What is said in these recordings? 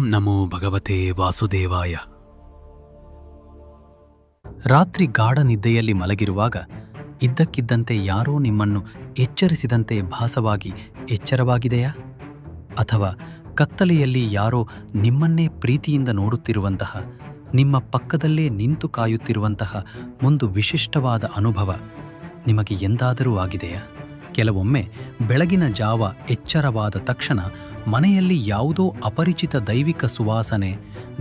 ನಮೋ ಭಗವತೆ ವಾಸುದೇವಾಯ. ರಾತ್ರಿ ಗಾಢ ನಿದ್ದೆಯಲ್ಲಿ ಮಲಗಿರುವಾಗ ಇದ್ದಕ್ಕಿದ್ದಂತೆ ಯಾರೋ ನಿಮ್ಮನ್ನು ಎಚ್ಚರಿಸಿದಂತೆ ಭಾಸವಾಗಿ ಎಚ್ಚರವಾಗಿದೆಯಾ? ಅಥವಾ ಕತ್ತಲೆಯಲ್ಲಿ ಯಾರೋ ನಿಮ್ಮನ್ನೇ ಪ್ರೀತಿಯಿಂದ ನೋಡುತ್ತಿರುವಂತಹ, ನಿಮ್ಮ ಪಕ್ಕದಲ್ಲೇ ನಿಂತು ಕಾಯುತ್ತಿರುವಂತಹ ಒಂದು ವಿಶಿಷ್ಟವಾದ ಅನುಭವ ನಿಮಗೆ ಎಂದಾದರೂ ಆಗಿದೆಯಾ? ಕೆಲವೊಮ್ಮೆ ಬೆಳಗಿನ ಜಾವ ಎಚ್ಚರವಾದ ತಕ್ಷಣ ಮನೆಯಲ್ಲಿ ಯಾವುದೋ ಅಪರಿಚಿತ ದೈವಿಕ ಸುವಾಸನೆ,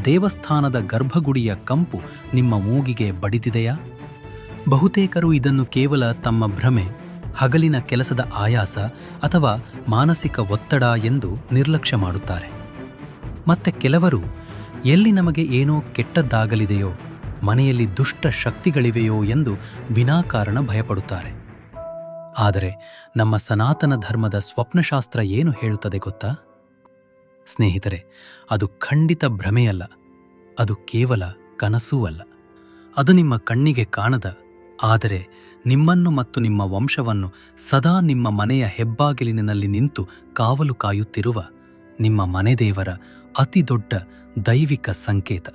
ದೇವಸ್ಥಾನದ ಗರ್ಭಗುಡಿಯ ಕಂಪು ನಿಮ್ಮ ಮೂಗಿಗೆ ಬಡಿದಿದೆಯಾ? ಬಹುತೇಕರು ಇದನ್ನು ಕೇವಲ ತಮ್ಮ ಭ್ರಮೆ, ಹಗಲಿನ ಕೆಲಸದ ಆಯಾಸ ಅಥವಾ ಮಾನಸಿಕ ಒತ್ತಡ ಎಂದು ನಿರ್ಲಕ್ಷ್ಯ ಮಾಡುತ್ತಾರೆ. ಮತ್ತೆ ಕೆಲವರು ಎಲ್ಲಿ ನಮಗೆ ಏನೋ ಕೆಟ್ಟದ್ದಾಗಲಿದೆಯೋ, ಮನೆಯಲ್ಲಿ ದುಷ್ಟ ಶಕ್ತಿಗಳಿವೆಯೋ ಎಂದು ವಿನಾಕಾರಣ ಭಯಪಡುತ್ತಾರೆ. ಆದರೆ ನಮ್ಮ ಸನಾತನ ಧರ್ಮದ ಸ್ವಪ್ನಶಾಸ್ತ್ರ ಏನು ಹೇಳುತ್ತದೆ ಗೊತ್ತಾ? ಸ್ನೇಹಿತರೆ, ಅದು ಖಂಡಿತ ಭ್ರಮೆಯಲ್ಲ, ಅದು ಕೇವಲ ಕನಸೂ ಅಲ್ಲ. ಅದು ನಿಮ್ಮ ಕಣ್ಣಿಗೆ ಕಾಣದ, ಆದರೆ ನಿಮ್ಮನ್ನು ಮತ್ತು ನಿಮ್ಮ ವಂಶವನ್ನು ಸದಾ ನಿಮ್ಮ ಮನೆಯ ಹೆಬ್ಬಾಗಿಲಿನಲ್ಲಿ ನಿಂತು ಕಾವಲು ಕಾಯುತ್ತಿರುವ ನಿಮ್ಮ ಮನೆದೇವರ ಅತಿದೊಡ್ಡ ದೈವಿಕ ಸಂಕೇತ.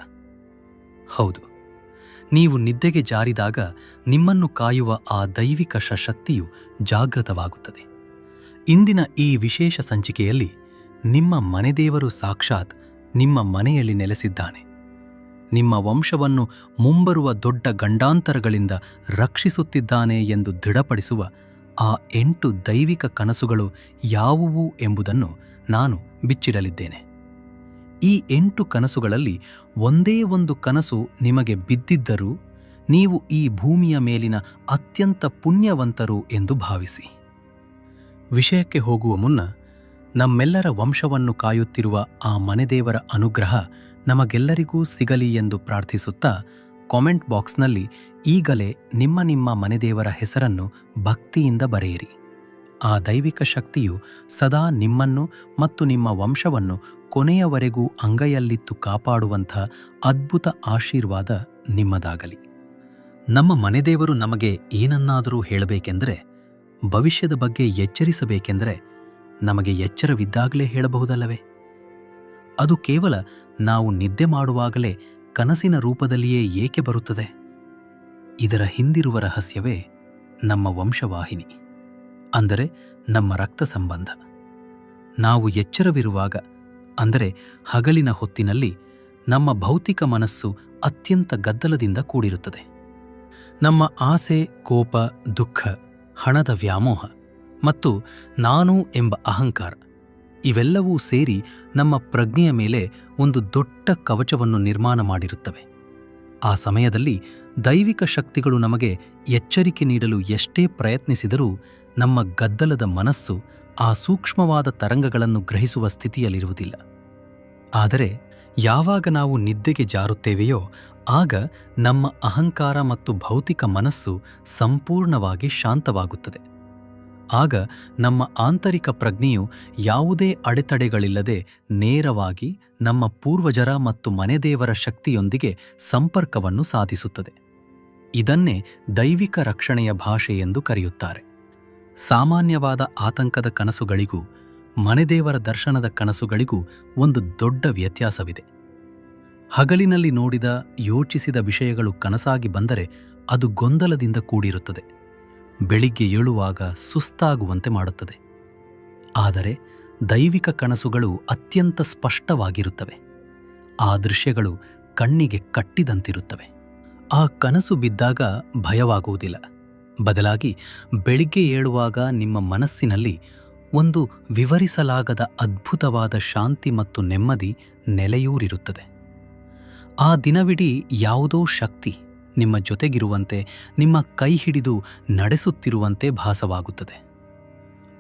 ಹೌದು, ನೀವು ನಿದ್ದೆಗೆ ಜಾರಿದಾಗ ನಿಮ್ಮನ್ನು ಕಾಯುವ ಆ ದೈವಿಕ ಶಕ್ತಿಯು ಜಾಗೃತವಾಗುತ್ತದೆ. ಇಂದಿನ ಈ ವಿಶೇಷ ಸಂಚಿಕೆಯಲ್ಲಿ ನಿಮ್ಮ ಮನೆದೇವರು ಸಾಕ್ಷಾತ್ ನಿಮ್ಮ ಮನೆಯಲ್ಲಿ ನೆಲೆಸಿದ್ದಾನೆ. ನಿಮ್ಮ ವಂಶವನ್ನು ಮುಂಬರುವ ದೊಡ್ಡ ಗಂಡಾಂತರಗಳಿಂದ ರಕ್ಷಿಸುತ್ತಿದ್ದಾನೆ ಎಂದು ದೃಢಪಡಿಸುವ ಆ 8 ದೈವಿಕ ಕನಸುಗಳು ಯಾವುವು ಎಂಬುದನ್ನು ನಾನು ಬಿಚ್ಚಿಡಲಿದ್ದೇನೆ. ಈ 8 ಕನಸುಗಳಲ್ಲಿ ಒಂದೇ ಒಂದು ಕನಸು ನಿಮಗೆ ಬಿದ್ದಿದ್ದರೂ ನೀವು ಈ ಭೂಮಿಯ ಮೇಲಿನ ಅತ್ಯಂತ ಪುಣ್ಯವಂತರು ಎಂದು ಭಾವಿಸಿ. ವಿಷಯಕ್ಕೆ ಹೋಗುವ ಮುನ್ನ, ನಮ್ಮೆಲ್ಲರ ವಂಶವನ್ನು ಕಾಯುತ್ತಿರುವ ಆ ಮನೆದೇವರ ಅನುಗ್ರಹ ನಮಗೆಲ್ಲರಿಗೂ ಸಿಗಲಿ ಎಂದು ಪ್ರಾರ್ಥಿಸುತ್ತಾ ಕಾಮೆಂಟ್ ಬಾಕ್ಸ್ನಲ್ಲಿ ಈಗಲೇ ನಿಮ್ಮ ಮನೆದೇವರ ಹೆಸರನ್ನು ಭಕ್ತಿಯಿಂದ ಬರೆಯಿರಿ. ಆ ದೈವಿಕ ಶಕ್ತಿಯು ಸದಾ ನಿಮ್ಮನ್ನು ಮತ್ತು ನಿಮ್ಮ ವಂಶವನ್ನು ಕೊನೆಯವರೆಗೂ ಅಂಗೈಯಲ್ಲಿತ್ತು ಕಾಪಾಡುವಂಥ ಅದ್ಭುತ ಆಶೀರ್ವಾದ ನಿಮ್ಮದಾಗಲಿ. ನಮ್ಮ ಮನೆದೇವರು ನಮಗೆ ಏನನ್ನಾದರೂ ಹೇಳಬೇಕೆಂದರೆ, ಭವಿಷ್ಯದ ಬಗ್ಗೆ ಎಚ್ಚರಿಸಬೇಕೆಂದರೆ ನಮಗೆ ಎಚ್ಚರವಿದ್ದಾಗಲೇ ಹೇಳಬಹುದಲ್ಲವೇ? ಅದು ಕೇವಲ ನಾವು ನಿದ್ದೆ ಮಾಡುವಾಗಲೇ ಕನಸಿನ ರೂಪದಲ್ಲಿಯೇ ಏಕೆ ಬರುತ್ತದೆ? ಇದರ ಹಿಂದಿರುವ ರಹಸ್ಯವೇ ನಮ್ಮ ವಂಶವಾಹಿನಿ, ಅಂದರೆ ನಮ್ಮ ರಕ್ತ ಸಂಬಂಧ. ನಾವು ಎಚ್ಚರವಿರುವಾಗ, ಅಂದರೆ ಹಗಲಿನ ಹೊತ್ತಿನಲ್ಲಿ, ನಮ್ಮ ಭೌತಿಕ ಮನಸ್ಸು ಅತ್ಯಂತ ಗದ್ದಲದಿಂದ ಕೂಡಿರುತ್ತದೆ. ನಮ್ಮ ಆಸೆ, ಕೋಪ, ದುಃಖ, ಹಣದ ವ್ಯಾಮೋಹ ಮತ್ತು ನಾನು ಎಂಬ ಅಹಂಕಾರ ಇವೆಲ್ಲವೂ ಸೇರಿ ನಮ್ಮ ಪ್ರಜ್ಞೆಯ ಮೇಲೆ ಒಂದು ದೊಡ್ಡ ಕವಚವನ್ನು ನಿರ್ಮಾಣ ಮಾಡಿರುತ್ತವೆ. ಆ ಸಮಯದಲ್ಲಿ ದೈವಿಕ ಶಕ್ತಿಗಳು ನಮಗೆ ಎಚ್ಚರಿಕೆ ನೀಡಲು ಎಷ್ಟೇ ಪ್ರಯತ್ನಿಸಿದರೂ ನಮ್ಮ ಗದ್ದಲದ ಮನಸ್ಸು ಆ ಸೂಕ್ಷ್ಮವಾದ ತರಂಗಗಳನ್ನು ಗ್ರಹಿಸುವ ಸ್ಥಿತಿಯಲ್ಲಿರುವುದಿಲ್ಲ. ಆದರೆ ಯಾವಾಗ ನಾವು ನಿದ್ದೆಗೆ ಜಾರುತ್ತೇವೆಯೋ ಆಗ ನಮ್ಮ ಅಹಂಕಾರ ಮತ್ತು ಭೌತಿಕ ಮನಸ್ಸು ಸಂಪೂರ್ಣವಾಗಿ ಶಾಂತವಾಗುತ್ತದೆ. ಆಗ ನಮ್ಮ ಆಂತರಿಕ ಪ್ರಜ್ಞೆಯು ಯಾವುದೇ ಅಡೆತಡೆಗಳಿಲ್ಲದೆ ನೇರವಾಗಿ ನಮ್ಮ ಪೂರ್ವಜರ ಮತ್ತು ಮನೆದೇವರ ಶಕ್ತಿಯೊಂದಿಗೆ ಸಂಪರ್ಕವನ್ನು ಸಾಧಿಸುತ್ತದೆ. ಇದನ್ನೇ ದೈವಿಕ ರಕ್ಷಣೆಯ ಭಾಷೆ ಎಂದು ಕರೆಯುತ್ತಾರೆ. ಸಾಮಾನ್ಯವಾದ ಆತಂಕದ ಕನಸುಗಳಿಗೂ ಮನೆದೇವರ ದರ್ಶನದ ಕನಸುಗಳಿಗೂ ಒಂದು ದೊಡ್ಡ ವ್ಯತ್ಯಾಸವಿದೆ. ಹಗಲಿನಲ್ಲಿ ನೋಡಿದ, ಯೋಚಿಸಿದ ವಿಷಯಗಳು ಕನಸಾಗಿ ಬಂದರೆ ಅದು ಗೊಂದಲದಿಂದ ಕೂಡಿರುತ್ತದೆ, ಬೆಳಿಗ್ಗೆ ಏಳುವಾಗ ಸುಸ್ತಾಗುವಂತೆ ಮಾಡುತ್ತದೆ. ಆದರೆ ದೈವಿಕ ಕನಸುಗಳು ಅತ್ಯಂತ ಸ್ಪಷ್ಟವಾಗಿರುತ್ತವೆ. ಆ ದೃಶ್ಯಗಳು ಕಣ್ಣಿಗೆ ಕಟ್ಟಿದಂತಿರುತ್ತವೆ. ಆ ಕನಸು ಬಿದ್ದಾಗ ಭಯವಾಗುವುದಿಲ್ಲ, ಬದಲಾಗಿ ಬೆಳಿಗ್ಗೆ ಏಳುವಾಗ ನಿಮ್ಮ ಮನಸ್ಸಿನಲ್ಲಿ ಒಂದು ವಿವರಿಸಲಾಗದ ಅದ್ಭುತವಾದ ಶಾಂತಿ ಮತ್ತು ನೆಮ್ಮದಿ ನೆಲೆಯೂರಿರುತ್ತದೆ. ಆ ದಿನವಿಡೀ ಯಾವುದೋ ಶಕ್ತಿ ನಿಮ್ಮ ಜೊತೆಗಿರುವಂತೆ, ನಿಮ್ಮ ಕೈ ಹಿಡಿದು ನಡೆಸುತ್ತಿರುವಂತೆ ಭಾಸವಾಗುತ್ತದೆ.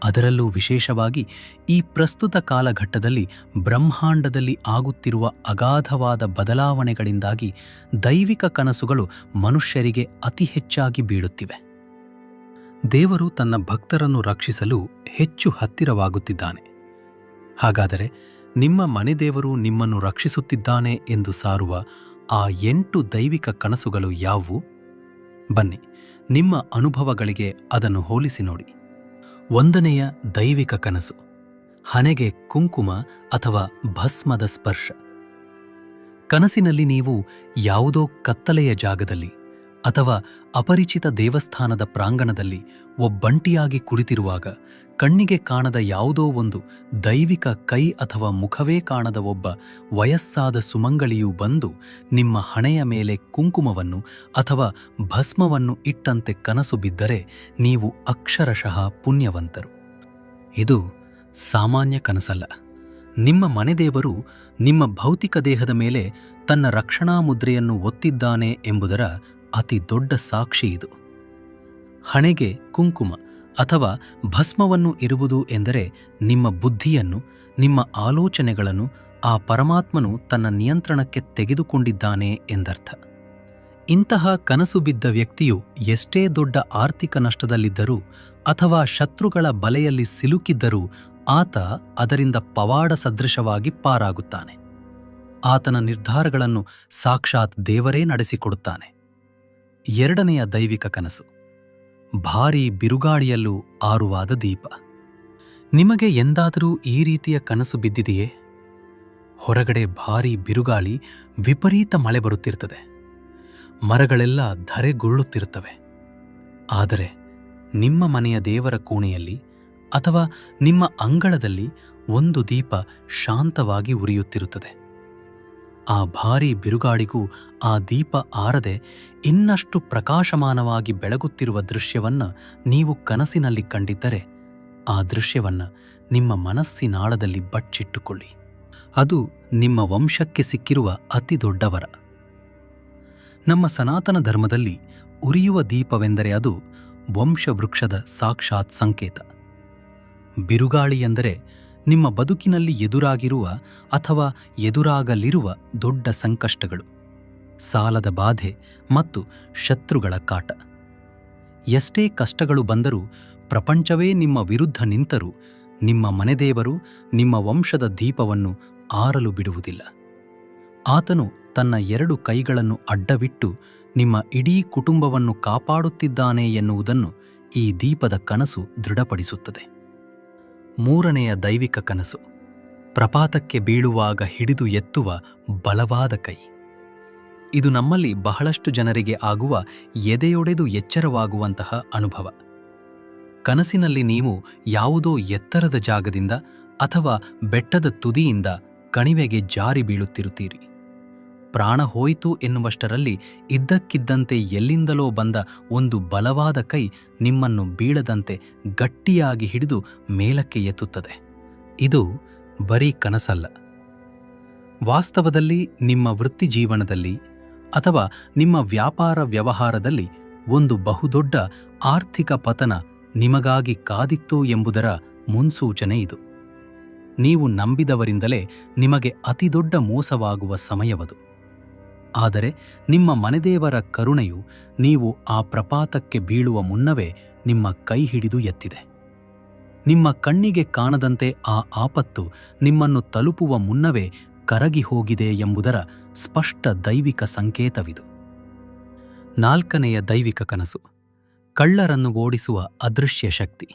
ಅದರಲ್ಲೂ ವಿಶೇಷವಾಗಿ ಈ ಪ್ರಸ್ತುತ ಕಾಲಘಟ್ಟದಲ್ಲಿ ಬ್ರಹ್ಮಾಂಡದಲ್ಲಿ ಆಗುತ್ತಿರುವ ಅಗಾಧವಾದ ಬದಲಾವಣೆಗಳಿಂದಾಗಿ ದೈವಿಕ ಕನಸುಗಳು ಮನುಷ್ಯರಿಗೆ ಅತಿ ಹೆಚ್ಚಾಗಿ ಬೀಳುತ್ತಿವೆ. ದೇವರು ತನ್ನ ಭಕ್ತರನ್ನು ರಕ್ಷಿಸಲು ಹೆಚ್ಚು ಹತ್ತಿರವಾಗುತ್ತಿದ್ದಾನೆ. ಹಾಗಾದರೆ ನಿಮ್ಮ ಮನೆದೇವರು ನಿಮ್ಮನ್ನು ರಕ್ಷಿಸುತ್ತಿದ್ದಾನೆ ಎಂದು ಸಾರುವ ಆ 8 ದೈವಿಕ ಕನಸುಗಳು ಯಾವುವು? ಬನ್ನಿ, ನಿಮ್ಮ ಅನುಭವಗಳಿಗೆ ಅದನ್ನು ಹೋಲಿಸಿ ನೋಡಿ. 1ನೆಯ ದೈವಿಕ ಕನಸು, ಹಣೆಗೆ ಕುಂಕುಮ ಅಥವಾ ಭಸ್ಮದ ಸ್ಪರ್ಶ. ಕನಸಿನಲ್ಲಿ ನೀವು ಯಾವುದೋ ಕತ್ತಲೆಯ ಜಾಗದಲ್ಲಿ ಅಥವಾ ಅಪರಿಚಿತ ದೇವಸ್ಥಾನದ ಪ್ರಾಂಗಣದಲ್ಲಿ ಒಬ್ಬಂಟಿಯಾಗಿ ಕುಳಿತಿರುವಾಗ ಕಣ್ಣಿಗೆ ಕಾಣದ ಯಾವುದೋ ಒಂದು ದೈವಿಕ ಕೈ ಅಥವಾ ಮುಖವೇ ಕಾಣದ ಒಬ್ಬ ವಯಸ್ಸಾದ ಸುಮಂಗಳಿಯು ಬಂದು ನಿಮ್ಮ ಹಣೆಯ ಮೇಲೆ ಕುಂಕುಮವನ್ನು ಅಥವಾ ಭಸ್ಮವನ್ನು ಇಟ್ಟಂತೆ ಕನಸು ಬಿದ್ದರೆ ನೀವು ಅಕ್ಷರಶಃ ಪುಣ್ಯವಂತರು. ಇದು ಸಾಮಾನ್ಯ ಕನಸಲ್ಲ. ನಿಮ್ಮ ಮನೆದೇವರು ನಿಮ್ಮ ಭೌತಿಕ ದೇಹದ ಮೇಲೆ ತನ್ನ ರಕ್ಷಣಾ ಮುದ್ರೆಯನ್ನು ಒತ್ತಿದ್ದಾನೆ ಎಂಬುದರ ಅತಿ ದೊಡ್ಡ ಸಾಕ್ಷಿ ಇದು. ಹಣೆಗೆ ಕುಂಕುಮ ಅಥವಾ ಭಸ್ಮವನ್ನು ಇರುವುದು ಎಂದರೆ ನಿಮ್ಮ ಬುದ್ಧಿಯನ್ನು, ನಿಮ್ಮ ಆಲೋಚನೆಗಳನ್ನು ಆ ಪರಮಾತ್ಮನು ತನ್ನ ನಿಯಂತ್ರಣಕ್ಕೆ ತೆಗೆದುಕೊಂಡಿದ್ದಾನೆ ಎಂದರ್ಥ. ಇಂತಹ ಕನಸು ಬಿದ್ದ ವ್ಯಕ್ತಿಯು ಎಷ್ಟೇ ದೊಡ್ಡ ಆರ್ಥಿಕ ನಷ್ಟದಲ್ಲಿದ್ದರೂ ಅಥವಾ ಶತ್ರುಗಳ ಬಲೆಯಲ್ಲಿ ಸಿಲುಕಿದ್ದರೂ ಆತ ಅದರಿಂದ ಪವಾಡ ಸದೃಶವಾಗಿ ಪಾರಾಗುತ್ತಾನೆ. ಆತನ ನಿರ್ಧಾರಗಳನ್ನು ಸಾಕ್ಷಾತ್ ದೇವರೇ ನಡೆಸಿಕೊಡುತ್ತಾನೆ. ಎರಡನೆಯ ದೈವಿಕ ಕನಸು, ಭಾರೀ ಬಿರುಗಾಳಿಯಲ್ಲೂ ಆರುವಾದ ದೀಪ. ನಿಮಗೆ ಎಂದಾದರೂ ಈ ರೀತಿಯ ಕನಸು ಬಿದ್ದಿದೆಯೇ? ಹೊರಗಡೆ ಭಾರೀ ಬಿರುಗಾಳಿ, ವಿಪರೀತ ಮಳೆ ಬರುತ್ತಿರುತ್ತದೆ, ಮರಗಳೆಲ್ಲ ಧರೆಗುರುಳುತ್ತಿರುತ್ತವೆ. ಆದರೆ ನಿಮ್ಮ ಮನೆಯ ದೇವರ ಕೋಣೆಯಲ್ಲಿ ಅಥವಾ ನಿಮ್ಮ ಅಂಗಳದಲ್ಲಿ ಒಂದು ದೀಪ ಶಾಂತವಾಗಿ ಉರಿಯುತ್ತಿರುತ್ತದೆ. ಆ ಭಾರೀ ಬಿರುಗಾಳಿಗೂ ಆ ದೀಪ ಆರದೆ ಇನ್ನಷ್ಟು ಪ್ರಕಾಶಮಾನವಾಗಿ ಬೆಳಗುತ್ತಿರುವ ದೃಶ್ಯವನ್ನು ನೀವು ಕನಸಿನಲ್ಲಿ ಕಂಡಿದ್ದರೆ ಆ ದೃಶ್ಯವನ್ನು ನಿಮ್ಮ ಮನಸ್ಸಿನಾಳದಲ್ಲಿ ಬಚ್ಚಿಟ್ಟುಕೊಳ್ಳಿ. ಅದು ನಿಮ್ಮ ವಂಶಕ್ಕೆ ಸಿಕ್ಕಿರುವ ಅತಿ ದೊಡ್ಡ ವರ. ನಮ್ಮ ಸನಾತನ ಧರ್ಮದಲ್ಲಿ ಉರಿಯುವ ದೀಪವೆಂದರೆ ಅದು ವಂಶವೃಕ್ಷದ ಸಾಕ್ಷಾತ್ ಸಂಕೇತ. ಬಿರುಗಾಳಿ ಎಂದರೆ ನಿಮ್ಮ ಬದುಕಿನಲ್ಲಿ ಎದುರಾಗಿರುವ ಅಥವಾ ಎದುರಾಗಲಿರುವ ದೊಡ್ಡ ಸಂಕಷ್ಟಗಳು, ಸಾಲದ ಬಾಧೆ ಮತ್ತು ಶತ್ರುಗಳ ಕಾಟ. ಎಷ್ಟೇ ಕಷ್ಟಗಳು ಬಂದರೂ, ಪ್ರಪಂಚವೇ ನಿಮ್ಮ ವಿರುದ್ಧ ನಿಂತರೂ, ನಿಮ್ಮ ಮನೆದೇವರು ನಿಮ್ಮ ವಂಶದ ದೀಪವನ್ನು ಆರಲು ಬಿಡುವುದಿಲ್ಲ. ಆತನು ತನ್ನ 2 ಕೈಗಳನ್ನು ಅಡ್ಡವಿಟ್ಟು ನಿಮ್ಮ ಇಡೀ ಕುಟುಂಬವನ್ನು ಕಾಪಾಡುತ್ತಿದ್ದಾನೆ ಎನ್ನುವುದನ್ನು ಈ ದೀಪದ ಕನಸು ದೃಢಪಡಿಸುತ್ತದೆ. ಮೂರನೆಯ ದೈವಿಕ ಕನಸು, ಪ್ರಪಾತಕ್ಕೆ ಬೀಳುವಾಗ ಹಿಡಿದು ಎತ್ತುವ ಬಲವಾದ ಕೈ. ಇದು ನಮ್ಮಲ್ಲಿ ಬಹಳಷ್ಟು ಜನರಿಗೆ ಆಗುವ ಎದೆಯೊಡೆದು ಎಚ್ಚರವಾಗುವಂತಹ ಅನುಭವ. ಕನಸಿನಲ್ಲಿ ನೀವು ಯಾವುದೋ ಎತ್ತರದ ಜಾಗದಿಂದ ಅಥವಾ ಬೆಟ್ಟದ ತುದಿಯಿಂದ ಕಣಿವೆಗೆ ಜಾರಿ ಬೀಳುತ್ತಿರುತ್ತೀರಿ. ಪ್ರಾಣ ಹೋಯಿತು ಎನ್ನುವಷ್ಟರಲ್ಲಿ ಇದ್ದಕ್ಕಿದ್ದಂತೆ ಎಲ್ಲಿಂದಲೋ ಬಂದ ಒಂದು ಬಲವಾದ ಕೈ ನಿಮ್ಮನ್ನು ಬೀಳದಂತೆ ಗಟ್ಟಿಯಾಗಿ ಹಿಡಿದು ಮೇಲಕ್ಕೆ ಎತ್ತುತ್ತದೆ. ಇದು ಬರೀ ಕನಸಲ್ಲ. ವಾಸ್ತವದಲ್ಲಿ ನಿಮ್ಮ ವೃತ್ತಿಜೀವನದಲ್ಲಿ ಅಥವಾ ನಿಮ್ಮ ವ್ಯಾಪಾರ ವ್ಯವಹಾರದಲ್ಲಿ ಒಂದು ಬಹುದೊಡ್ಡ ಆರ್ಥಿಕ ಪತನ ನಿಮಗಾಗಿ ಕಾದಿತ್ತು ಎಂಬುದರ ಮುನ್ಸೂಚನೆ ಇದು. ನೀವು ನಂಬಿದವರಿಂದಲೇ ನಿಮಗೆ ಅತಿದೊಡ್ಡ ಮೋಸವಾಗುವ ಸಮಯವದು. ಆದರೆ ನಿಮ್ಮ ಮನೆದೇವರ ಕರುಣೆಯು ನೀವು ಆ ಪ್ರಪಾತಕ್ಕೆ ಬೀಳುವ ಮುನ್ನವೇ ನಿಮ್ಮ ಕೈ ಹಿಡಿದು ಎತ್ತಿದೆ. ನಿಮ್ಮ ಕಣ್ಣಿಗೆ ಕಾಣದಂತೆ ಆ ಆಪತ್ತು ನಿಮ್ಮನ್ನು ತಲುಪುವ ಮುನ್ನವೇ ಕರಗಿ ಹೋಗಿದೆ ಎಂಬುದರ ಸ್ಪಷ್ಟ ದೈವಿಕ ಸಂಕೇತವಿದು. ನಾಲ್ಕನೆಯ ದೈವಿಕ ಕನಸು, ಕಳ್ಳರನ್ನು ಓಡಿಸುವ ಅದೃಶ್ಯ ಶಕ್ತಿ.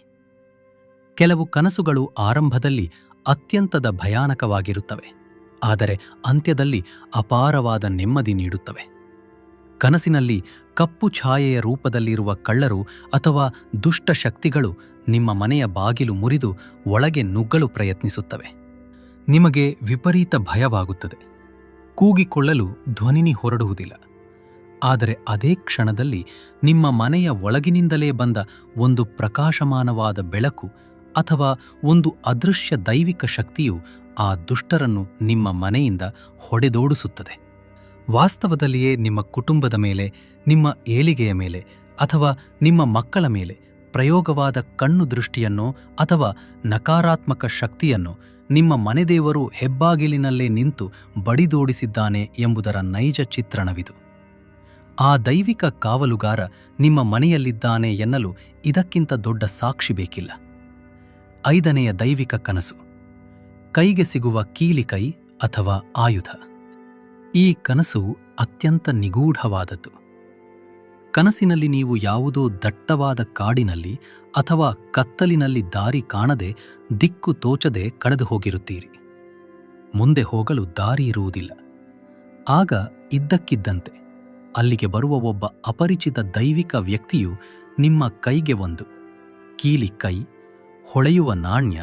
ಕೆಲವು ಕನಸುಗಳು ಆರಂಭದಲ್ಲಿ ಅತ್ಯಂತದ ಭಯಾನಕವಾಗಿರುತ್ತವೆ, ಆದರೆ ಅಂತ್ಯದಲ್ಲಿ ಅಪಾರವಾದ ನೆಮ್ಮದಿ ನೀಡುತ್ತವೆ. ಕನಸಿನಲ್ಲಿ ಕಪ್ಪು ಛಾಯೆಯ ರೂಪದಲ್ಲಿರುವ ಕಳ್ಳರು ಅಥವಾ ದುಷ್ಟ ಶಕ್ತಿಗಳು ನಿಮ್ಮ ಮನೆಯ ಬಾಗಿಲು ಮುರಿದು ಒಳಗೆ ನುಗ್ಗಲು ಪ್ರಯತ್ನಿಸುತ್ತವೆ. ನಿಮಗೆ ವಿಪರೀತ ಭಯವಾಗುತ್ತದೆ. ಕೂಗಿಕೊಳ್ಳಲು ಧ್ವನಿ ಹೊರಡುವುದಿಲ್ಲ. ಆದರೆ ಅದೇ ಕ್ಷಣದಲ್ಲಿ ನಿಮ್ಮ ಮನೆಯ ಒಳಗಿನಿಂದಲೇ ಬಂದ ಒಂದು ಪ್ರಕಾಶಮಾನವಾದ ಬೆಳಕು ಅಥವಾ ಒಂದು ಅದೃಶ್ಯ ದೈವಿಕ ಶಕ್ತಿಯು ಆ ದುಷ್ಟರನ್ನು ನಿಮ್ಮ ಮನೆಯಿಂದ ಹೊಡೆದೋಡಿಸುತ್ತದೆ. ವಾಸ್ತವದಲ್ಲಿಯೇ ನಿಮ್ಮ ಕುಟುಂಬದ ಮೇಲೆ, ನಿಮ್ಮ ಏಳಿಗೆಯ ಮೇಲೆ ಅಥವಾ ನಿಮ್ಮ ಮಕ್ಕಳ ಮೇಲೆ ಪ್ರಯೋಗವಾದ ಕಣ್ಣು ದೃಷ್ಟಿಯನ್ನೋ ಅಥವಾ ನಕಾರಾತ್ಮಕ ಶಕ್ತಿಯನ್ನೋ ನಿಮ್ಮ ಮನೆದೇವರು ಹೆಬ್ಬಾಗಿಲಿನಲ್ಲೇ ನಿಂತು ಬಡಿದೋಡಿಸಿದ್ದಾನೆ ಎಂಬುದರ ನೈಜ ಚಿತ್ರಣವಿದು. ಆ ದೈವಿಕ ಕಾವಲುಗಾರ ನಿಮ್ಮ ಮನೆಯಲ್ಲಿದ್ದಾನೆ ಎನ್ನಲು ಇದಕ್ಕಿಂತ ದೊಡ್ಡ ಸಾಕ್ಷಿ ಬೇಕಿಲ್ಲ. ಐದನೆಯ ದೈವಿಕ ಕನಸು, ಕೈಗೆ ಸಿಗುವ ಕೀಲಿಕೈ ಅಥವಾ ಆಯುಧ. ಈ ಕನಸು ಅತ್ಯಂತ ನಿಗೂಢವಾದದ್ದು. ಕನಸಿನಲ್ಲಿ ನೀವು ಯಾವುದೋ ದಟ್ಟವಾದ ಕಾಡಿನಲ್ಲಿ ಅಥವಾ ಕತ್ತಲಿನಲ್ಲಿ ದಾರಿ ಕಾಣದೆ ದಿಕ್ಕು ತೋಚದೆ ಕಳೆದು ಹೋಗಿರುತ್ತೀರಿ. ಮುಂದೆ ಹೋಗಲು ದಾರಿ ಇರುವುದಿಲ್ಲ. ಆಗ ಇದ್ದಕ್ಕಿದ್ದಂತೆ ಅಲ್ಲಿಗೆ ಬರುವ ಒಬ್ಬ ಅಪರಿಚಿತ ದೈವಿಕ ವ್ಯಕ್ತಿಯು ನಿಮ್ಮ ಕೈಗೆ ಒಂದು ಕೀಲಿ ಕೈ, ಹೊಳೆಯುವ ನಾಣ್ಯ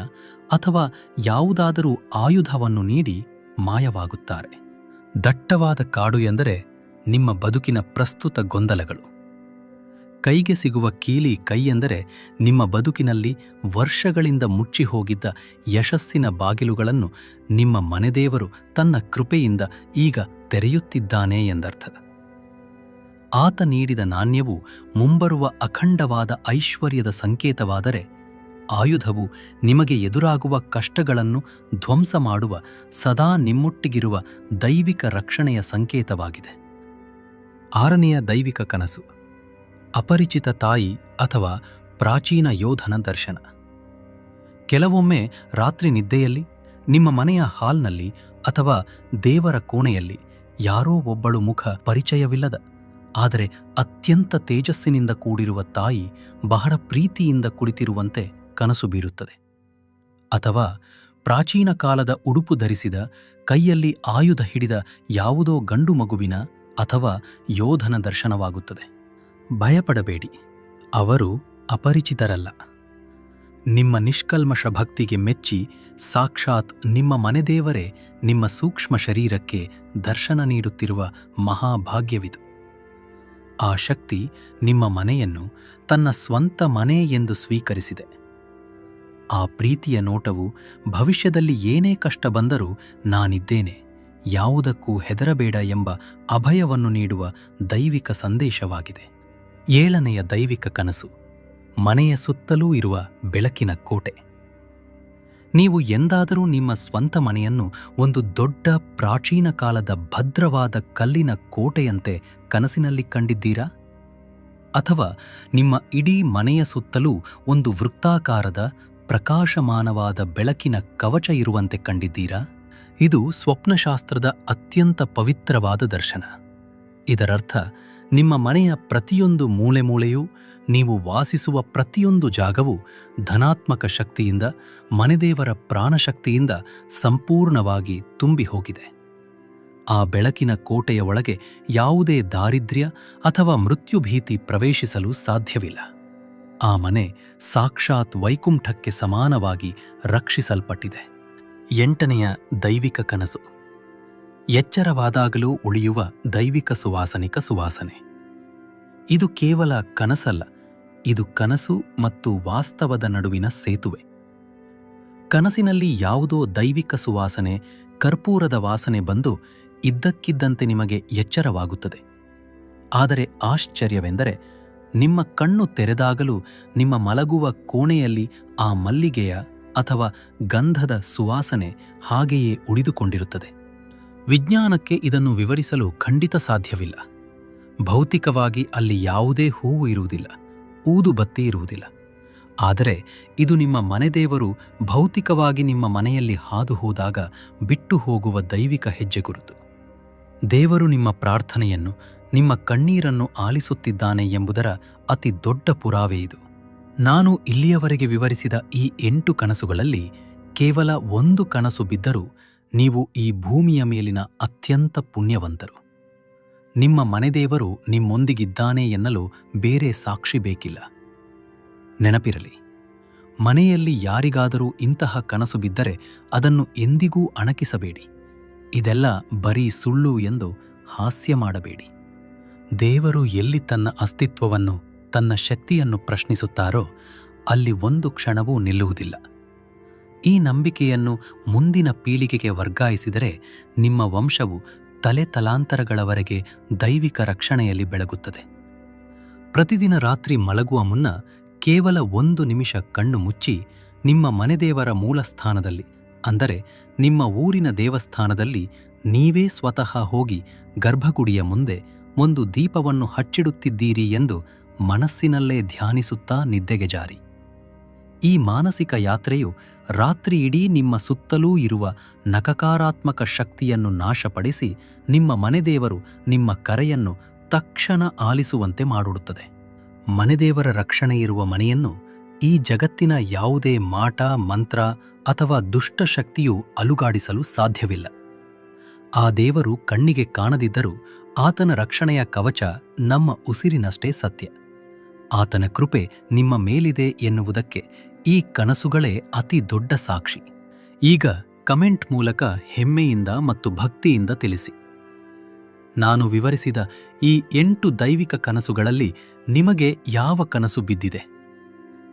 ಅಥವಾ ಯಾವುದಾದರೂ ಆಯುಧವನ್ನು ನೀಡಿ ಮಾಯವಾಗುತ್ತಾರೆ. ದಟ್ಟವಾದ ಕಾಡು ಎಂದರೆ ನಿಮ್ಮ ಬದುಕಿನ ಪ್ರಸ್ತುತ ಗೊಂದಲಗಳು. ಕೈಗೆ ಸಿಗುವ ಕೀಲಿ ಕೈ ಎಂದರೆ ನಿಮ್ಮ ಬದುಕಿನಲ್ಲಿ ವರ್ಷಗಳಿಂದ ಮುಚ್ಚಿ ಹೋಗಿದ್ದ ಯಶಸ್ಸಿನ ಬಾಗಿಲುಗಳನ್ನು ನಿಮ್ಮ ಮನೆದೇವರು ತನ್ನ ಕೃಪೆಯಿಂದ ಈಗ ತೆರೆಯುತ್ತಿದ್ದಾನೆ ಎಂದರ್ಥ. ಆತ ನೀಡಿದ ನಾಣ್ಯವು ಮುಂಬರುವ ಅಖಂಡವಾದ ಐಶ್ವರ್ಯದ ಸಂಕೇತವಾದರೆ, ಆಯುಧವು ನಿಮಗೆ ಎದುರಾಗುವ ಕಷ್ಟಗಳನ್ನು ಧ್ವಂಸ ಮಾಡುವ ಸದಾ ನಿಮ್ಮೊಟ್ಟಿಗಿರುವ ದೈವಿಕ ರಕ್ಷಣೆಯ ಸಂಕೇತವಾಗಿದೆ. 6ನೆಯ ದೈವಿಕ ಕನಸು, ಅಪರಿಚಿತ ತಾಯಿ ಅಥವಾ ಪ್ರಾಚೀನ ಯೋಧನ ದರ್ಶನ. ಕೆಲವೊಮ್ಮೆ ರಾತ್ರಿ ನಿದ್ದೆಯಲ್ಲಿ ನಿಮ್ಮ ಮನೆಯ ಹಾಲ್ನಲ್ಲಿ ಅಥವಾ ದೇವರ ಕೋಣೆಯಲ್ಲಿ ಯಾರೋ ಒಬ್ಬಳು ಮುಖ ಪರಿಚಯವಿಲ್ಲದ ಆದರೆ ಅತ್ಯಂತ ತೇಜಸ್ಸಿನಿಂದ ಕೂಡಿರುವ ತಾಯಿ ಬಹಳ ಪ್ರೀತಿಯಿಂದ ಕುಳಿತಿರುವಂತೆ ಕನಸು ಬೀರುತ್ತದೆ. ಅಥವಾ ಪ್ರಾಚೀನ ಕಾಲದ ಉಡುಪು ಧರಿಸಿದ, ಕೈಯಲ್ಲಿ ಆಯುಧ ಹಿಡಿದ ಯಾವುದೋ ಗಂಡು ಮಗುವಿನ ಅಥವಾ ಯೋಧನ ದರ್ಶನವಾಗುತ್ತದೆ. ಭಯಪಡಬೇಡಿ, ಅವರು ಅಪರಿಚಿತರಲ್ಲ. ನಿಮ್ಮ ನಿಷ್ಕಲ್ಮಶ ಭಕ್ತಿಗೆ ಮೆಚ್ಚಿ ಸಾಕ್ಷಾತ್ ನಿಮ್ಮ ಮನೆದೇವರೇ ನಿಮ್ಮ ಸೂಕ್ಷ್ಮ ಶರೀರಕ್ಕೆ ದರ್ಶನ ನೀಡುತ್ತಿರುವ ಮಹಾಭಾಗ್ಯವಿದು. ಆ ಶಕ್ತಿ ನಿಮ್ಮ ಮನೆಯನ್ನು ತನ್ನ ಸ್ವಂತ ಮನೆ ಎಂದು ಸ್ವೀಕರಿಸಿದೆ. ಆ ಪ್ರೀತಿಯ ನೋಟವು ಭವಿಷ್ಯದಲ್ಲಿ ಏನೇ ಕಷ್ಟ ಬಂದರೂ ನಾನಿದ್ದೇನೆ, ಯಾವುದಕ್ಕೂ ಹೆದರಬೇಡ ಎಂಬ ಅಭಯವನ್ನು ನೀಡುವ ದೈವಿಕ ಸಂದೇಶವಾಗಿದೆ. 7ನೆಯ ದೈವಿಕ ಕನಸು, ಮನೆಯ ಸುತ್ತಲೂ ಇರುವ ಬೆಳಕಿನ ಕೋಟೆ. ನೀವು ಎಂದಾದರೂ ನಿಮ್ಮ ಸ್ವಂತ ಮನೆಯನ್ನು ಒಂದು ದೊಡ್ಡ ಪ್ರಾಚೀನ ಕಾಲದ ಭದ್ರವಾದ ಕಲ್ಲಿನ ಕೋಟೆಯಂತೆ ಕನಸಿನಲ್ಲಿ ಕಂಡಿದ್ದೀರಾ? ಅಥವಾ ನಿಮ್ಮ ಇಡೀ ಮನೆಯ ಸುತ್ತಲೂ ಒಂದು ವೃತ್ತಾಕಾರದ ಪ್ರಕಾಶಮಾನವಾದ ಬೆಳಕಿನ ಕವಚ ಇರುವಂತೆ ಕಂಡಿದ್ದೀರಾ? ಇದು ಸ್ವಪ್ನಶಾಸ್ತ್ರದ ಅತ್ಯಂತ ಪವಿತ್ರವಾದ ದರ್ಶನ. ಇದರರ್ಥ ನಿಮ್ಮ ಮನೆಯ ಪ್ರತಿಯೊಂದು ಮೂಲೆ ಮೂಲೆಯೂ, ನೀವು ವಾಸಿಸುವ ಪ್ರತಿಯೊಂದು ಜಾಗವೂ ಧನಾತ್ಮಕ ಶಕ್ತಿಯಿಂದ, ಮನೆದೇವರ ಪ್ರಾಣಶಕ್ತಿಯಿಂದ ಸಂಪೂರ್ಣವಾಗಿ ತುಂಬಿ ಹೋಗಿದೆ. ಆ ಬೆಳಕಿನ ಕೋಟೆಯ ಒಳಗೆ ಯಾವುದೇ ದಾರಿದ್ರ್ಯ ಅಥವಾ ಮೃತ್ಯುಭೀತಿ ಪ್ರವೇಶಿಸಲು ಸಾಧ್ಯವಿಲ್ಲ. ಆ ಮನೆ ಸಾಕ್ಷಾತ್ ವೈಕುಂಠಕ್ಕೆ ಸಮಾನವಾಗಿ ರಕ್ಷಿಸಲ್ಪಟ್ಟಿದೆ. 8ನೆಯ ದೈವಿಕ ಕನಸು, ಎಚ್ಚರವಾದಾಗಲೂ ಉಳಿಯುವ ದೈವಿಕ ಸುವಾಸನೆ. ಇದು ಕೇವಲ ಕನಸಲ್ಲ, ಇದು ಕನಸು ಮತ್ತು ವಾಸ್ತವದ ನಡುವಿನ ಸೇತುವೆ. ಕನಸಿನಲ್ಲಿ ಯಾವುದೋ ದೈವಿಕ ಸುವಾಸನೆ, ಕರ್ಪೂರದ ವಾಸನೆ ಬಂದು ಇದ್ದಕ್ಕಿದ್ದಂತೆ ನಿಮಗೆ ಎಚ್ಚರವಾಗುತ್ತದೆ. ಆದರೆ ಆಶ್ಚರ್ಯವೆಂದರೆ, ನಿಮ್ಮ ಕಣ್ಣು ತೆರೆದಾಗಲೂ ನಿಮ್ಮ ಮಲಗುವ ಕೋಣೆಯಲ್ಲಿ ಆ ಮಲ್ಲಿಗೆಯ ಅಥವಾ ಗಂಧದ ಸುವಾಸನೆ ಹಾಗೆಯೇ ಉಳಿದುಕೊಂಡಿರುತ್ತದೆ. ವಿಜ್ಞಾನಕ್ಕೆ ಇದನ್ನು ವಿವರಿಸಲು ಖಂಡಿತ ಸಾಧ್ಯವಿಲ್ಲ. ಭೌತಿಕವಾಗಿ ಅಲ್ಲಿ ಯಾವುದೇ ಹೂವು ಇರುವುದಿಲ್ಲ, ಊದುಬತ್ತಿ ಇರುವುದಿಲ್ಲ. ಆದರೆ ಇದು ನಿಮ್ಮ ಮನೆದೇವರು ಭೌತಿಕವಾಗಿ ನಿಮ್ಮ ಮನೆಯಲ್ಲಿ ಹಾದು ಹೋದಾಗ ಬಿಟ್ಟು ಹೋಗುವ ದೈವಿಕ ಹೆಜ್ಜೆಗುರುತು. ದೇವರು ನಿಮ್ಮ ಪ್ರಾರ್ಥನೆಯನ್ನು, ನಿಮ್ಮ ಕಣ್ಣೀರನ್ನು ಆಲಿಸುತ್ತಿದ್ದಾನೆ ಎಂಬುದರ ಅತಿ ದೊಡ್ಡ ಪುರಾವೆ ಇದು. ನಾನು ಇಲ್ಲಿಯವರೆಗೆ ವಿವರಿಸಿದ ಈ 8 ಕನಸುಗಳಲ್ಲಿ ಕೇವಲ ಒಂದು ಕನಸು ಬಿದ್ದರೂ ನೀವು ಈ ಭೂಮಿಯ ಮೇಲಿನ ಅತ್ಯಂತ ಪುಣ್ಯವಂತರು. ನಿಮ್ಮ ಮನೆದೇವರು ನಿಮ್ಮೊಂದಿಗಿದ್ದಾನೆ ಎನ್ನಲು ಬೇರೆ ಸಾಕ್ಷಿ ಬೇಕಿಲ್ಲ. ನೆನಪಿರಲಿ, ಮನೆಯಲ್ಲಿ ಯಾರಿಗಾದರೂ ಇಂತಹ ಕನಸು ಬಿದ್ದರೆ ಅದನ್ನು ಎಂದಿಗೂ ಅಣಕಿಸಬೇಡಿ. ಇದೆಲ್ಲ ಬರೀ ಸುಳ್ಳು ಎಂದು ಹಾಸ್ಯ ಮಾಡಬೇಡಿ. ದೇವರು ಎಲ್ಲಿ ತನ್ನ ಅಸ್ತಿತ್ವವನ್ನು, ತನ್ನ ಶಕ್ತಿಯನ್ನು ಪ್ರಶ್ನಿಸುತ್ತಾರೋ ಅಲ್ಲಿ ಒಂದು ಕ್ಷಣವೂ ನಿಲ್ಲುವುದಿಲ್ಲ. ಈ ನಂಬಿಕೆಯನ್ನು ಮುಂದಿನ ಪೀಳಿಗೆಗೆ ವರ್ಗಾಯಿಸಿದರೆ ನಿಮ್ಮ ವಂಶವು ತಲೆ ತಲಾಂತರಗಳವರೆಗೆ ದೈವಿಕ ರಕ್ಷಣೆಯಲ್ಲಿ ಬೆಳಗುತ್ತದೆ. ಪ್ರತಿದಿನ ರಾತ್ರಿ ಮಲಗುವ ಮುನ್ನ ಕೇವಲ 1 ನಿಮಿಷ ಕಣ್ಣು ಮುಚ್ಚಿ ನಿಮ್ಮ ಮನೆದೇವರ ಮೂಲಸ್ಥಾನದಲ್ಲಿ, ಅಂದರೆ ನಿಮ್ಮ ಊರಿನ ದೇವಸ್ಥಾನದಲ್ಲಿ ನೀವೇ ಸ್ವತಃ ಹೋಗಿ ಗರ್ಭಗುಡಿಯ ಮುಂದೆ ಒಂದು ದೀಪವನ್ನು ಹಚ್ಚಿಡುತ್ತಿದ್ದೀರಿ ಎಂದು ಮನಸ್ಸಿನಲ್ಲೇ ಧ್ಯಾನಿಸುತ್ತಾ ನಿದ್ದೆಗೆ ಜಾರಿ. ಈ ಮಾನಸಿಕ ಯಾತ್ರೆಯು ರಾತ್ರಿ ಇಡೀ ನಿಮ್ಮ ಸುತ್ತಲೂ ಇರುವ ನಕಾರಾತ್ಮಕ ಶಕ್ತಿಯನ್ನು ನಾಶಪಡಿಸಿ ನಿಮ್ಮ ಮನೆದೇವರು ನಿಮ್ಮ ಕರೆಯನ್ನು ತಕ್ಷಣ ಆಲಿಸುವಂತೆ ಮಾಡಿಡುತ್ತದೆ. ಮನೆದೇವರ ರಕ್ಷಣೆ ಇರುವ ಮನೆಯನ್ನು ಈ ಜಗತ್ತಿನ ಯಾವುದೇ ಮಾಟ, ಮಂತ್ರ ಅಥವಾ ದುಷ್ಟ ಶಕ್ತಿಯು ಅಲುಗಾಡಿಸಲು ಸಾಧ್ಯವಿಲ್ಲ. ಆ ದೇವರು ಕಣ್ಣಿಗೆ ಕಾಣದಿದ್ದರೂ ಆತನ ರಕ್ಷಣೆಯ ಕವಚ ನಮ್ಮ ಉಸಿರಿನಷ್ಟೇ ಸತ್ಯ. ಆತನ ಕೃಪೆ ನಿಮ್ಮ ಮೇಲಿದೆ ಎನ್ನುವುದಕ್ಕೆ ಈ ಕನಸುಗಳೇ ಅತಿ ದೊಡ್ಡ ಸಾಕ್ಷಿ. ಈಗ ಕಮೆಂಟ್ ಮೂಲಕ ಹೆಮ್ಮೆಯಿಂದ ಮತ್ತು ಭಕ್ತಿಯಿಂದ ತಿಳಿಸಿ. ನಾನು ವಿವರಿಸಿದ ಈ 8 ದೈವಿಕ ಕನಸುಗಳಲ್ಲಿ ನಿಮಗೆ ಯಾವ ಕನಸು ಬಿದ್ದಿದೆ?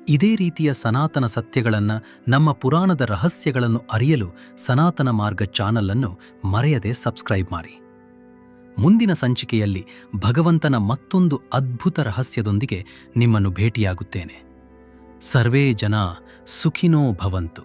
ಇದೇ ರೀತಿಯ ಸನಾತನ ಸತ್ಯಗಳನ್ನು, ನಮ್ಮ ಪುರಾಣದ ರಹಸ್ಯಗಳನ್ನು ಅರಿಯಲು ಸನಾತನ ಮಾರ್ಗ ಚಾನಲ್ ಅನ್ನು ಮರೆಯದೆ ಸಬ್ಸ್ಕ್ರೈಬ್ ಮಾಡಿ. ಮುಂದಿನ ಸಂಚಿಕೆಯಲ್ಲಿ ಭಗವಂತನ ಮತ್ತೊಂದು ಅದ್ಭುತ ರಹಸ್ಯದೊಂದಿಗೆ ನಿಮ್ಮನ್ನು ಭೇಟಿಯಾಗುತ್ತೇನೆ. ಸರ್ವೇ ಜನ ಸುಖಿನೋ ಭವಂತು.